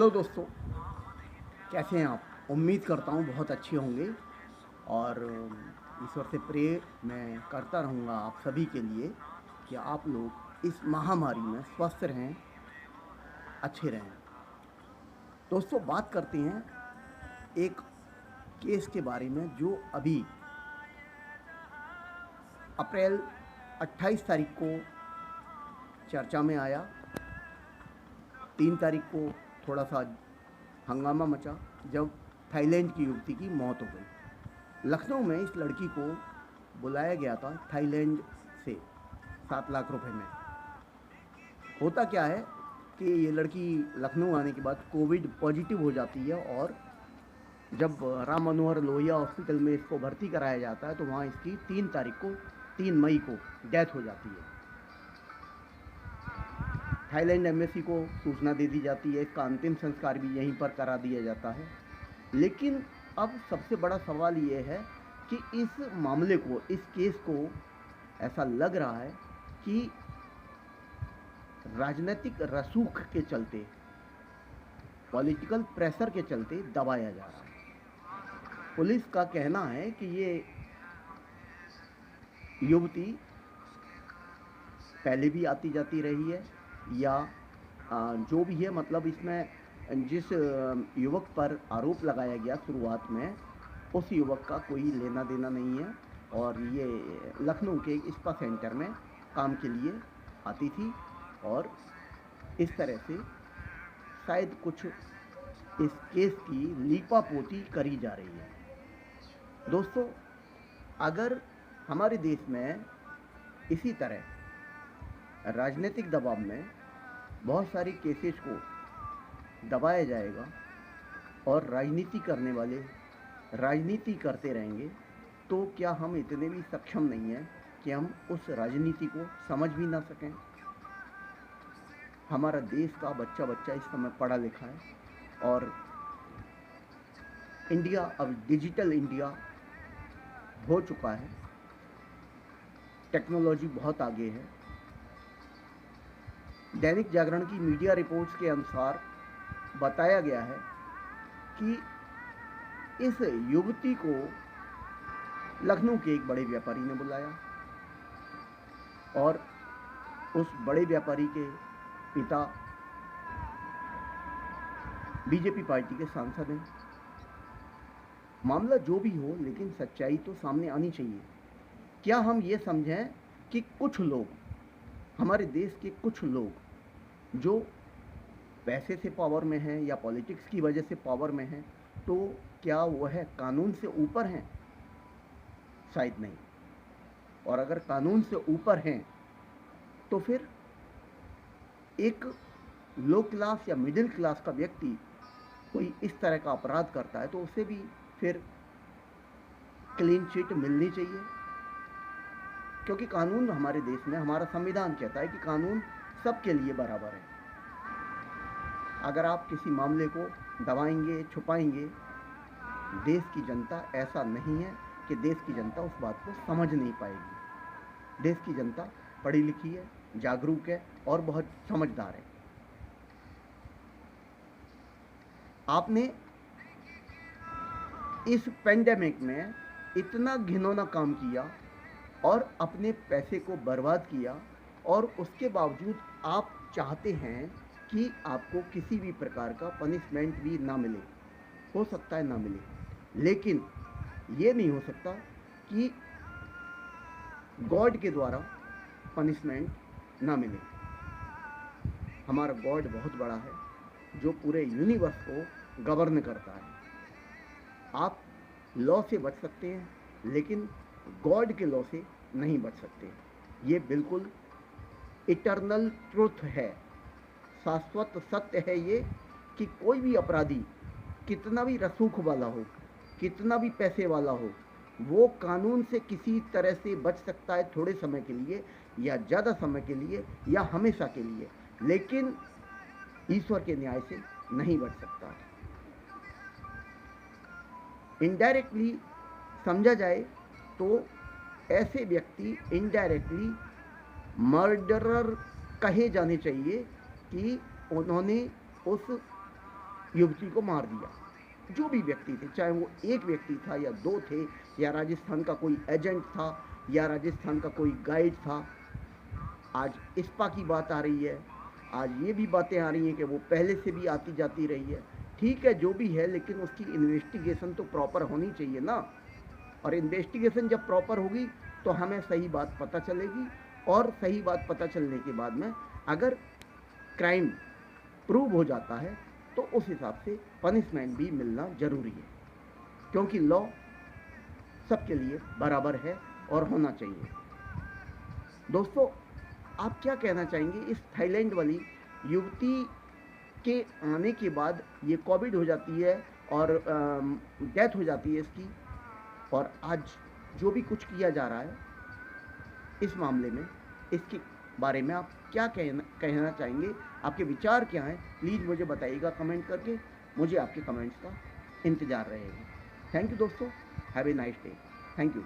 Hello दोस्तों, कैसे हैं आप? उम्मीद करता हूँ बहुत अच्छे होंगे और ईश्वर से प्रे मैं करता रहूँगा आप सभी के लिए कि आप लोग इस महामारी में स्वस्थ रहें, अच्छे रहें। दोस्तों, बात करते हैं एक केस के बारे में जो अभी अप्रैल 28 तारीख को चर्चा में आया। 3 तारीख को थोड़ा सा हंगामा मचा जब थाईलैंड की युवती की मौत हो गई। लखनऊ में इस लड़की को बुलाया गया था थाईलैंड से 7 लाख रुपए में। होता क्या है कि ये लड़की लखनऊ आने के बाद कोविड पॉजिटिव हो जाती है और जब राम मनोहर लोहिया हॉस्पिटल में इसको भर्ती कराया जाता है तो वहाँ इसकी 3 मई को डेथ हो जाती है। थाईलैंड एम्बेसी को सूचना दे दी जाती है, इसका अंतिम संस्कार भी यहीं पर करा दिया जाता है। लेकिन अब सबसे बड़ा सवाल ये है कि इस मामले को, इस केस को ऐसा लग रहा है कि राजनीतिक रसूख के चलते, पॉलिटिकल प्रेशर के चलते दबाया जा रहा है। पुलिस का कहना है कि ये युवती पहले भी आती जाती रही है या जो भी है, मतलब इसमें जिस युवक पर आरोप लगाया गया शुरुआत में, उस युवक का कोई लेना देना नहीं है और ये लखनऊ के स्पा सेंटर में काम के लिए आती थी और इस तरह से शायद कुछ इस केस की लीपापोती करी जा रही है। दोस्तों, अगर हमारे देश में इसी तरह राजनीतिक दबाव में बहुत सारी केसेस को दबाया जाएगा और राजनीति करने वाले राजनीति करते रहेंगे, तो क्या हम इतने भी सक्षम नहीं हैं कि हम उस राजनीति को समझ भी ना सकें? हमारा देश का बच्चा बच्चा इस समय पढ़ा लिखा है और इंडिया अब डिजिटल इंडिया हो चुका है, टेक्नोलॉजी बहुत आगे है। दैनिक जागरण की मीडिया रिपोर्ट्स के अनुसार बताया गया है कि इस युवती को लखनऊ के एक बड़े व्यापारी ने बुलाया और उस बड़े व्यापारी के पिता बीजेपी पार्टी के सांसद हैं। मामला जो भी हो, लेकिन सच्चाई तो सामने आनी चाहिए। क्या हम ये समझें कि कुछ लोग, हमारे देश के कुछ लोग जो पैसे से पावर में हैं या पॉलिटिक्स की वजह से पावर में हैं, तो क्या वह कानून से ऊपर हैं? शायद नहीं। और अगर कानून से ऊपर हैं तो फिर एक लो क्लास या मिडिल क्लास का व्यक्ति कोई इस तरह का अपराध करता है तो उसे भी फिर क्लीन चिट मिलनी चाहिए, क्योंकि कानून हमारे देश में, हमारा संविधान कहता है कि कानून सबके लिए बराबर है। अगर आप किसी मामले को दबाएंगे, छुपाएंगे, देश की जनता, ऐसा नहीं है कि देश की जनता उस बात को समझ नहीं पाएगी। देश की जनता पढ़ी लिखी है, जागरूक है और बहुत समझदार है। आपने इस पेंडेमिक में इतना घिनौना काम किया और अपने पैसे को बर्बाद किया और उसके बावजूद आप चाहते हैं कि आपको किसी भी प्रकार का पनिशमेंट भी ना मिले। हो सकता है ना मिले, लेकिन ये नहीं हो सकता कि गॉड के द्वारा पनिशमेंट ना मिले। हमारा गॉड बहुत बड़ा है जो पूरे यूनिवर्स को गवर्न करता है। आप लॉ से बच सकते हैं, लेकिन गॉड के लॉ से नहीं बच सकते। ये बिल्कुल इटर्नल ट्रुथ है, शाश्वत सत्य है ये, कि कोई भी अपराधी कितना भी रसूख वाला हो, कितना भी पैसे वाला हो, वो कानून से किसी तरह से बच सकता है, थोड़े समय के लिए या ज़्यादा समय के लिए या हमेशा के लिए, लेकिन ईश्वर के न्याय से नहीं बच सकता। इनडायरेक्टली समझा जाए तो ऐसे व्यक्ति इनडायरेक्टली मर्डरर कहे जाने चाहिए कि उन्होंने उस युवती को मार दिया। जो भी व्यक्ति थे, चाहे वो एक व्यक्ति था या दो थे, या राजस्थान का कोई एजेंट था, या राजस्थान का कोई गाइड था। आज इस्पा की बात आ रही है, आज ये भी बातें आ रही हैं कि वो पहले से भी आती जाती रही है। ठीक है, जो भी है, लेकिन उसकी इन्वेस्टिगेशन तो प्रॉपर होनी चाहिए ना। और इन्वेस्टिगेशन जब प्रॉपर होगी तो हमें सही बात पता चलेगी, और सही बात पता चलने के बाद में अगर क्राइम प्रूव हो जाता है तो उस हिसाब से पनिशमेंट भी मिलना ज़रूरी है, क्योंकि लॉ सबके लिए बराबर है और होना चाहिए। दोस्तों, आप क्या कहना चाहेंगे इस थाईलैंड वाली युवती के आने के बाद? ये कोविड हो जाती है और डेथ हो जाती है इसकी, और आज जो भी कुछ किया जा रहा है इस मामले में, इसके बारे में आप क्या कहना चाहेंगे? आपके विचार क्या हैं? प्लीज़ मुझे बताइएगा कमेंट करके। मुझे आपके कमेंट्स का इंतज़ार रहेगा। थैंक यू दोस्तों, have a nice day. Thank you.